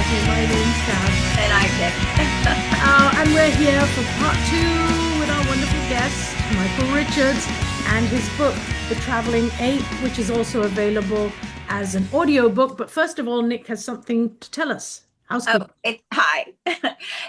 Afterparty. My name's Cath. And I picked. And we're here for part two with our wonderful guest, Michael Richards, and his book, The Traveling Ape, which is also available as an audio book. But first of all, Nic has something to tell us. Oh, Housekeeping. hi.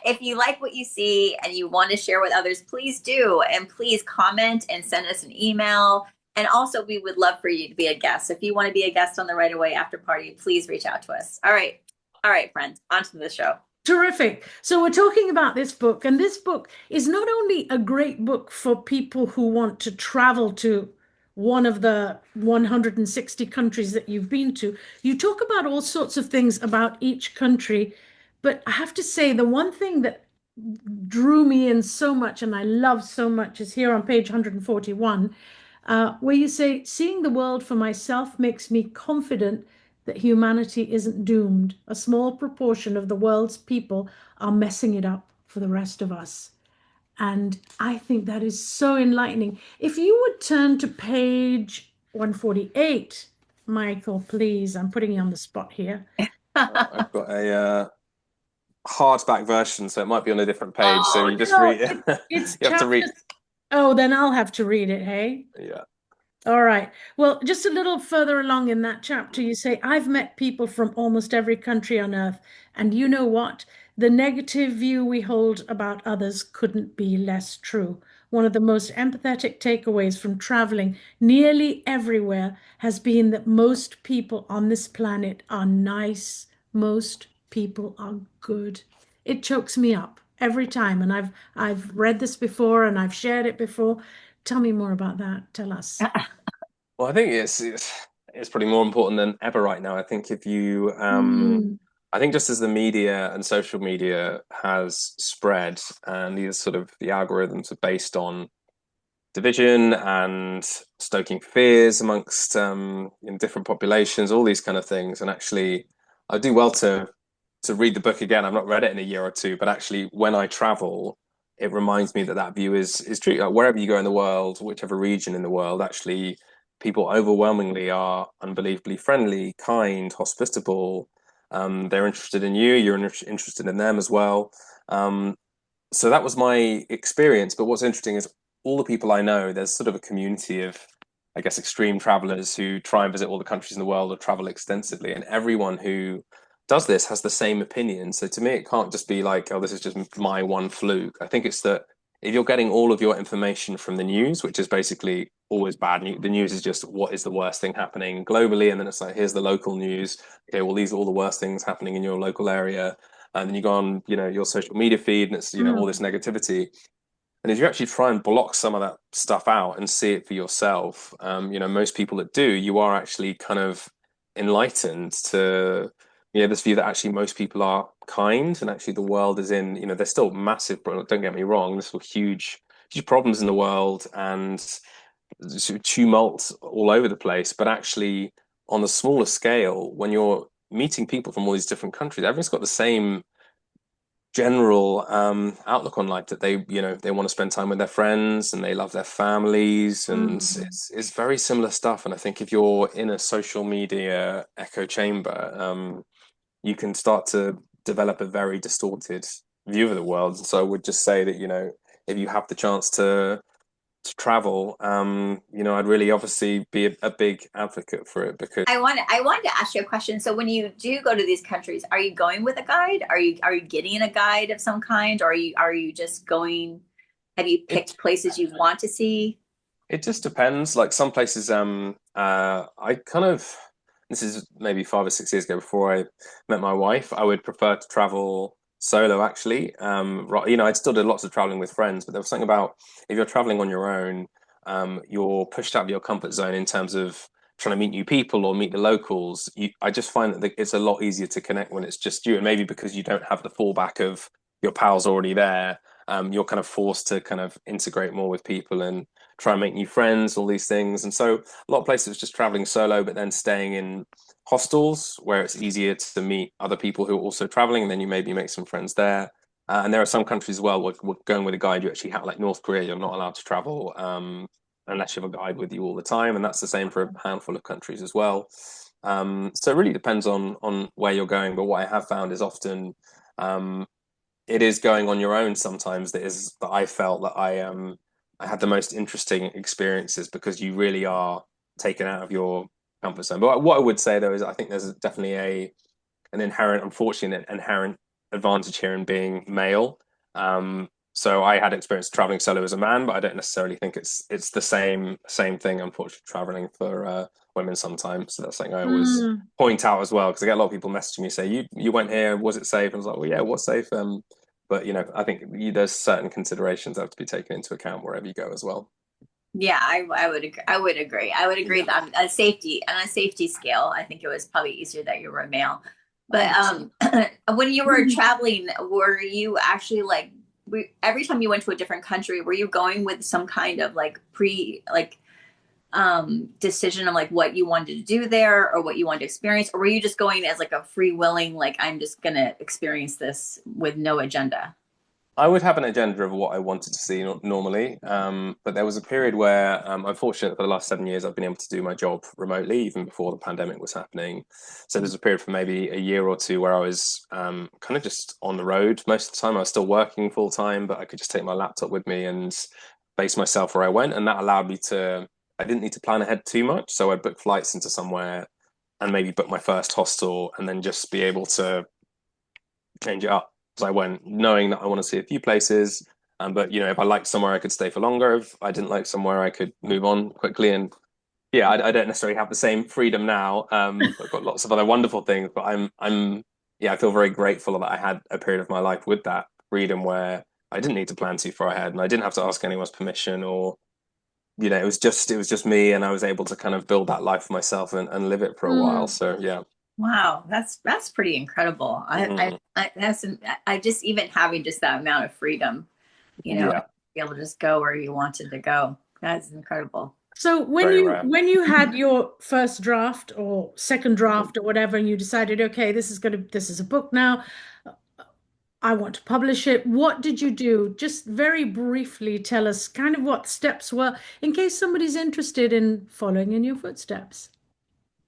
If you like what you see and you want to share with others, please do. And please comment and send us an email. And also, we would love for you to be a guest. If you want to be a guest on the Right Away After Party, please reach out to us. All right. All right, friends, on to the show. Terrific. So we're talking about this book, and this book is not only a great book for people who want to travel to one of the 160 countries that you've been to. You talk about all sorts of things about each country, but I have to say the one thing that drew me in so much and I love so much is here on page 141, where you say, seeing the world for myself makes me confident that humanity isn't doomed. A small proportion of the world's people are messing it up for the rest of us. And I think that is so enlightening. If you would turn to page 148, Michael, please, I'm putting you on the spot here. I've got a hardback version, so it might be on a different page. So Oh you just no, read. it's You have to chapter. read. Oh, then I'll have to read it, hey? Yeah. All right. Well, just a little further along in that chapter, you say, I've met people from almost every country on earth. And you know what? The negative view we hold about others couldn't be less true. One of the most empathetic takeaways from traveling nearly everywhere has been that most people on this planet are nice. Most people are good. It chokes me up every time. And I've read this before and I've shared it before. Tell me more about that. Tell us. Well, I think it's probably more important than ever right now. I think if you Mm, I think just as the media and social media has spread, and these sort of the algorithms are based on division and stoking fears amongst in different populations, all these kind of things. And actually, I do well to read the book again. I've not read it in a year or two, but actually, when I travel, it reminds me that that view is true. Like, wherever you go in the world, whichever region in the world, actually, people overwhelmingly are unbelievably friendly, kind, hospitable. They're interested in you. You're interested in them as well. Um, so that was my experience. But what's interesting is all the people I know, there's sort of a community of, I guess, extreme travelers who try and visit all the countries in the world or travel extensively. And everyone who does this has the same opinion. So to me, it can't just be like, oh, this is just my one fluke. I think it's that if you're getting all of your information from the news, which is basically always bad news, the news is just what is the worst thing happening globally. And then it's like, here's the local news. Okay, well, these are all the worst things happening in your local area. And then you go on, your social media feed and it's, all this mm, negativity. And if you actually try and block some of that stuff out and see it for yourself, most people that do, you are actually kind of enlightened to, this view that actually most people are kind and actually the world is in, there's still massive, don't get me wrong, there's still huge, huge problems in the world and tumult all over the place. But actually, on a smaller scale, when you're meeting people from all these different countries, everyone's got the same general outlook on life that they want to spend time with their friends and they love their families and mm. it's very similar stuff. And I think if you're in a social media echo chamber, you can start to develop a very distorted view of the world. So I would just say that if you have the chance to travel, I'd really obviously be a big advocate for it because I wanted to ask you a question. So when you do go to these countries, are you going with a guide? Are you getting a guide of some kind? Or are you just going? Have you it picked places you want to see? It just depends. Like some places, I kind of, this is maybe 5 or 6 years ago before I met my wife, I would prefer to travel solo actually. Right, I still did lots of traveling with friends, but there was something about if you're traveling on your own, you're pushed out of your comfort zone in terms of trying to meet new people or meet the locals. I just find that it's a lot easier to connect when it's just you, and maybe because you don't have the fallback of your pals already there, you're kind of forced to kind of integrate more with people and try and make new friends, all these things. And so a lot of places just traveling solo, but then staying in hostels where it's easier to meet other people who are also traveling, and then you maybe make some friends there. And there are some countries as well where going with a guide. You actually have like North Korea, you're not allowed to travel unless you have a guide with you all the time, and that's the same for a handful of countries as well. So it really depends on where you're going. But what I have found is often um, it is going on your own sometimes that I felt that I had the most interesting experiences because you really are taken out of your comfort zone. But what I would say though is I think there's definitely an inherent, unfortunately, an inherent advantage here in being male. So I had experience traveling solo as a man, but I don't necessarily think it's the same thing. Unfortunately, traveling for women sometimes. So that's something I always Mm. point out as well because I get a lot of people messaging me say, "You went here, was it safe?" And I was like, "Well, yeah, it was safe." But I think there's certain considerations that have to be taken into account wherever you go as well. Yeah, I would agree. I would agree. I would agree Yeah. that on a safety scale, I think it was probably easier that you were a male. But Absolutely. when you were Mhm. traveling, were you actually like every time you went to a different country, were you going with some kind of like decision of like what you wanted to do there or what you wanted to experience, or were you just going as like a free willing, like I'm just gonna experience this with no agenda? I would have an agenda of what I wanted to see normally, but there was a period where I'm fortunate for the last 7 years I've been able to do my job remotely, even before the pandemic was happening. So there's a period for maybe a year or two where I was kind of just on the road most of the time. I was still working full time, but I could just take my laptop with me and base myself where I went, and that allowed me to. I didn't need to plan ahead too much, so I'd book flights into somewhere and maybe book my first hostel, and then just be able to change it up as I went, knowing that I want to see a few places. But if I liked somewhere, I could stay for longer. If I didn't like somewhere, I could move on quickly. And yeah, I don't necessarily have the same freedom now. I've got lots of other wonderful things, but yeah, I feel very grateful that I had a period of my life with that freedom where I didn't need to plan too far ahead, and I didn't have to ask anyone's permission, or it was just me, and I was able to kind of build that life for myself and live it for a while. Mm. So yeah. Wow, that's pretty incredible. Mhm. I just even having just that amount of freedom, Yeah, be able to just go where you wanted to go. That's incredible. So when very you rare. when you had your first draft or second Mhm. draft or whatever, and you decided, okay, this is a book now, I want to publish it. What did you do? Just very briefly tell us kind of what steps were in case somebody's interested in following in your footsteps.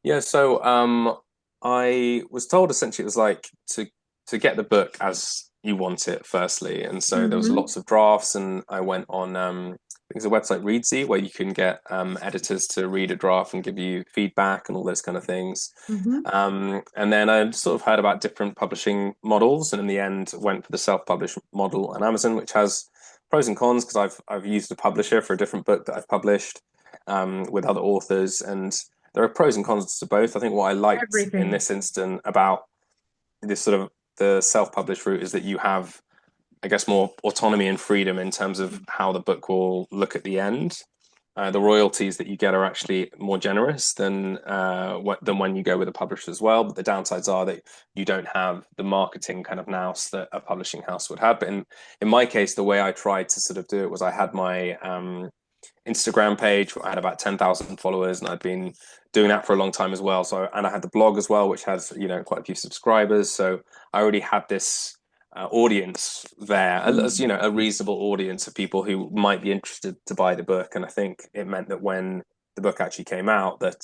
Yeah, so I was told essentially it was like to get the book as you want it, firstly, and so there was Hmm. lots of drafts, and I went on there's a website Readsy where you can get editors to read a draft and give you feedback and all those kind of things. Hmm. And then I sort of heard about different publishing models, and in the end went for the self-published model on Amazon, which has pros and cons because I've used a publisher for a different book that I've published with other authors, and there are pros and cons to both. I think what I liked in Everything. this instant about this sort of the self-published route is that you have, I guess, more autonomy and freedom in terms of how the book will look at the end. The royalties that you get are actually more generous than when you go with a publisher as well. But the downsides are that you don't have the marketing kind of nous that a publishing house would have. But in my case, the way I tried to sort of do it was I had my Instagram page. I had about 10,000 followers, and I'd been doing that for a long time as well. So, and I had the blog as well, which has quite a few subscribers. So I already had this audience there, as Mm. a reasonable audience of people who might be interested to buy the book. And I think it meant that when the book actually came out, that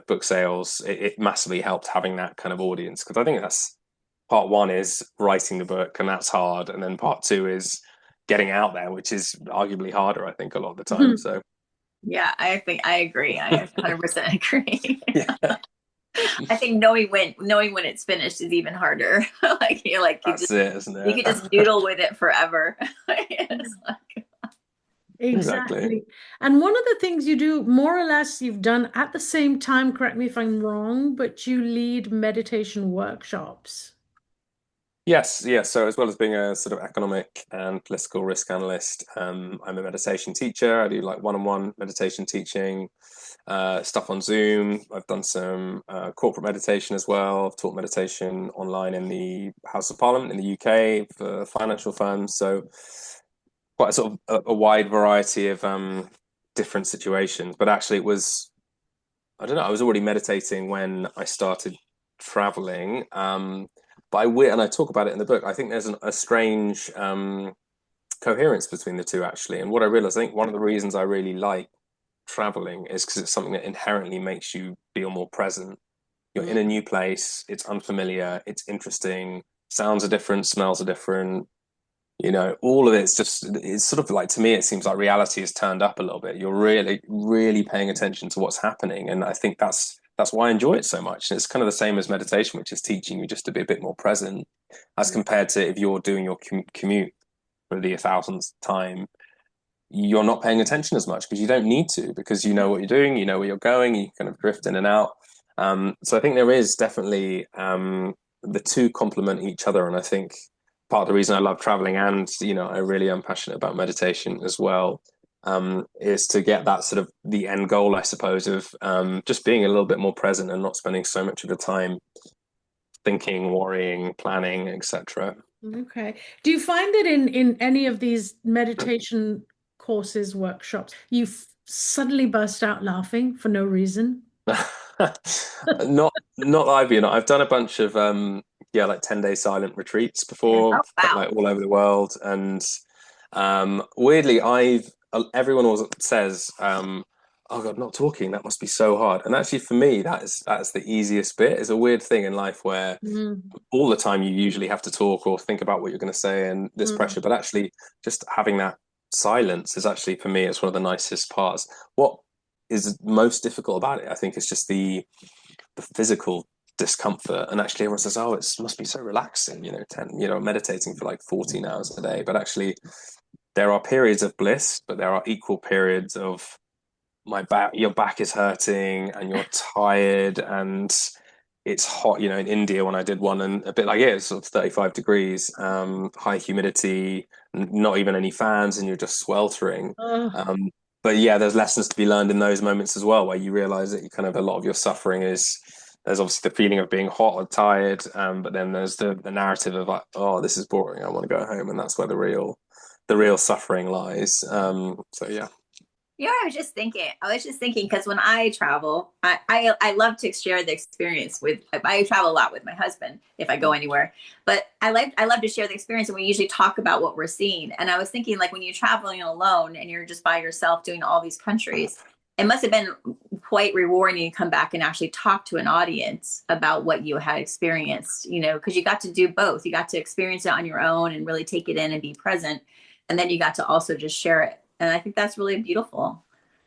book sales it massively helped having that kind of audience, because I think that's part one is writing the book, and that's hard, and then part two is getting out there, which is arguably harder, I think, a lot of the time. So Yeah, I think I agree. I 100% agree. yeah, I think knowing when it's finished is even harder. Like that's it, isn't you it? could just noodle with it forever. It's like, Exactly. Exactly. And one of the things you do, more or less, you've done at the same time, correct me if I'm wrong, but you lead meditation workshops. Yes, yes. So as well as being a sort of economic and political risk analyst, I'm a meditation teacher. I do like one-on-one meditation teaching, stuff on Zoom. I've done some corporate meditation as well. I've taught meditation online in the House of Parliament in the UK for financial firms. So quite a sort of a wide variety of different situations. But actually, it was, I don't know, I was already meditating when I started traveling. But and I talk about it in the book. I think there's a strange coherence between the two, actually. And what I realized, I think one of the reasons I really like traveling is because it's something that inherently makes you feel more present. You're in a new place, it's unfamiliar, it's interesting, sounds are different, smells are different, all of it's sort of like, to me, it seems like reality is turned up a little bit. You're really, really paying attention to what's happening. And I think that's why I enjoy it so much. And it's kind of the same as meditation, which is teaching you just to be a bit more present, as compared to if you're doing your commute for the 1,000th time, you're not paying attention as much because you don't need to, because you know what you're doing, you know where you're going, you kind of drift in and out. So I think there is definitely the two complement each other. And I think part of the reason I love traveling, and I really am passionate about meditation as well, is to get that sort of the end goal, I suppose, of just being a little bit more present and not spending so much of the time thinking, worrying, planning, etc. Okay. Do you find that in any of these meditation courses, workshops, you suddenly burst out laughing for no reason? Not that I've been. I've done a bunch of like 10-day silent retreats before, Oh, wow. like all over the world, and weirdly, everyone always says, "Oh God, not talking, that must be so hard." And actually, for me, that's the easiest bit. It's a weird thing in life where all the time you usually have to talk or think about what you're going to say, and this pressure. But actually, just having that silence is actually, for me, it's one of the nicest parts. What is most difficult about it, I think, is just the physical discomfort. And actually, everyone says, "Oh, it must be so relaxing," 10, meditating for like 14 hours a day. But actually, there are periods of bliss, but there are equal periods of your back is hurting and you're tired and it's hot. In India, when I did one, and a bit like it, it's sort of 35 degrees, high humidity, not even any fans, and you're just sweltering. But yeah, there's lessons to be learned in those moments as well, where you realize that a lot of your suffering there's obviously the feeling of being hot or tired, but then there's the narrative of like, oh, this is boring, I want to go home, and that's where the real suffering lies. So yeah. I was just thinking because when I travel, I love to share the experience I travel a lot with my husband if I go anywhere, but I love to share the experience, and we usually talk about what we're seeing. And I was thinking, like, when you're traveling alone and you're just by yourself doing all these countries, it must have been quite rewarding to come back and actually talk to an audience about what you had experienced, because you got to do both. You got to experience it on your own and really take it in and be present. And then you got to also just share it. And I think that's really beautiful.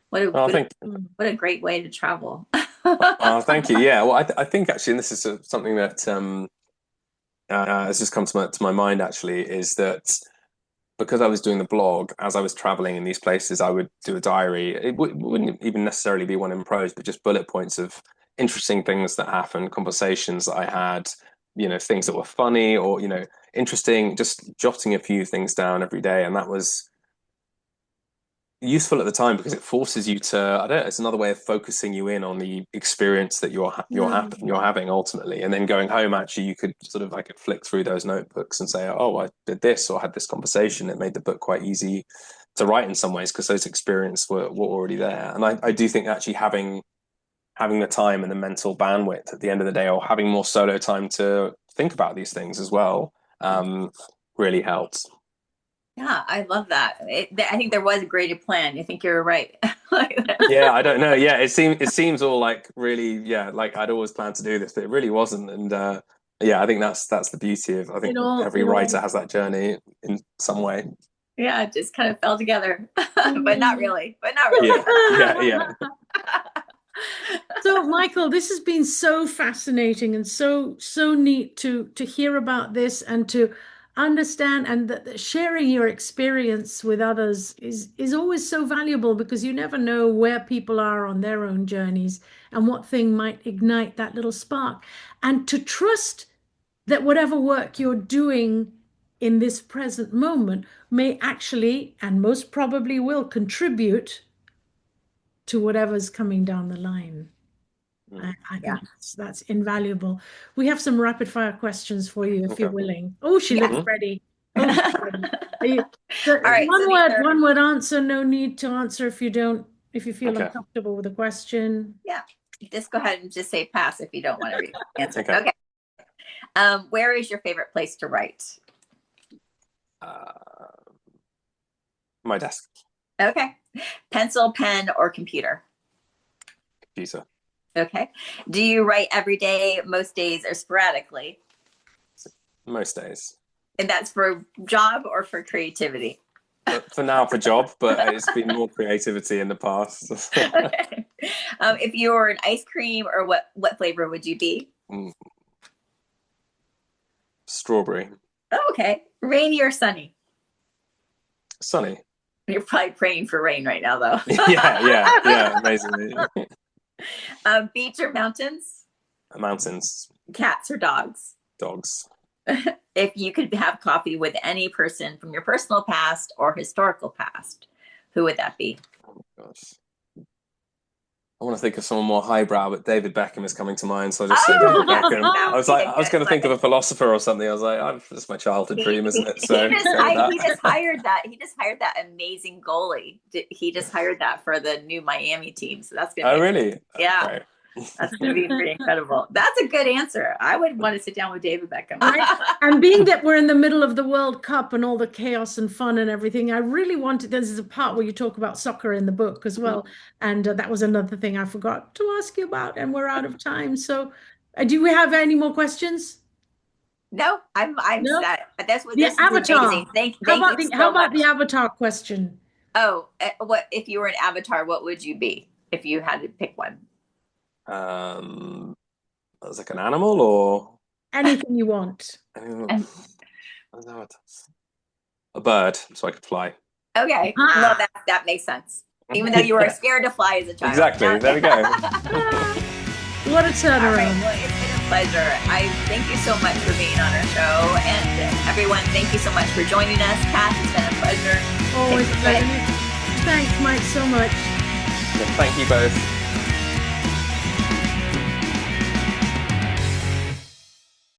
What a great way to travel. Thank you. Yeah. Well, I think actually, and this is something that has just come to my mind, actually, is that because I was doing the blog, as I was traveling in these places, I would do a diary. It wouldn't even necessarily be one in prose, but just bullet points of interesting things that happened, conversations that I had, things that were funny or, interesting, just jotting a few things down every day. And that was useful at the time because it forces you to, I don't know, it's another way of focusing you in on the experience that you're having ultimately. And then going home, actually, you could sort of like flick through those notebooks and say, oh, I did this or had this conversation. It made the book quite easy to write in some ways because those experiences were already there. And I do think actually having the time and the mental bandwidth at the end of the day, or having more solo time to think about these things as well, really helps. Yeah, I love that. I think there was a greater plan. I think you're right. Yeah, I don't know. Yeah, it seems all like really, yeah, like I'd always planned to do this, but it really wasn't. And yeah, I think that's the beauty of, I think every writer has that journey in some way. Yeah, it just kind of fell together, but not really. Yeah. So, Michael, this has been so fascinating and so neat to hear about this and to understand, and that sharing your experience with others is always so valuable, because you never know where people are on their own journeys and what thing might ignite that little spark. And to trust that whatever work you're doing in this present moment may actually, and most probably will, contribute to whatever's coming down the line. I think that's invaluable. We have some rapid fire questions for you if you're willing. Oh, she looks ready. Oh, she's ready. All right, one word answer, no need to answer if you feel uncomfortable with a question. Yeah, just go ahead and just say pass if you don't want to answer. Okay. Where is your favorite place to write? My desk. Okay. Pencil, pen, or computer? Computer. Okay. Do you write every day, most days, or sporadically? Most days. And that's for job or for creativity? But for now, for job, but it's been more creativity in the past. Okay. If you were an ice cream, or what flavor would you be? Strawberry. Oh, okay. Rainy or sunny? Sunny. You're probably praying for rain right now, though. Yeah, amazingly. Beach or mountains? Mountains. Cats or dogs? Dogs. If you could have coffee with any person from your personal past or historical past, who would that be? Oh my gosh. I want to think of someone more highbrow, but David Beckham is coming to mind, so I just say David Beckham. I was going to think of a philosopher or something. I was like, that's my childhood dream, isn't it? So he just hired that. He just hired that amazing goalie. He just hired that for the new Miami team. So that's gonna. Oh, really? Yeah. Okay. That's going to be pretty incredible. That's a good answer. I would want to sit down with David Beckham. And being that we're in the middle of the World Cup and all the chaos and fun and everything, I really wanted, this is a part where you talk about soccer in the book as well. And that was another thing I forgot to ask you about, and we're out of time. So do we have any more questions? No, I'm No? set. That's what The this is avatar. amazing. Thank How you about so how about much. the avatar question? Oh, what if you were an avatar? What would you be if you had to pick one? As like an animal or Anything you want. a bird, so I could fly. Okay, well that makes sense. Even though you were scared to fly as a child. Exactly. There we go. What a turnaround. All right, well, it's been a pleasure. I thank you so much for being on our show, and everyone, thank you so much for joining us. Cath, it's been a pleasure. Always a pleasure. Thanks, Mike, so much. Thank you both.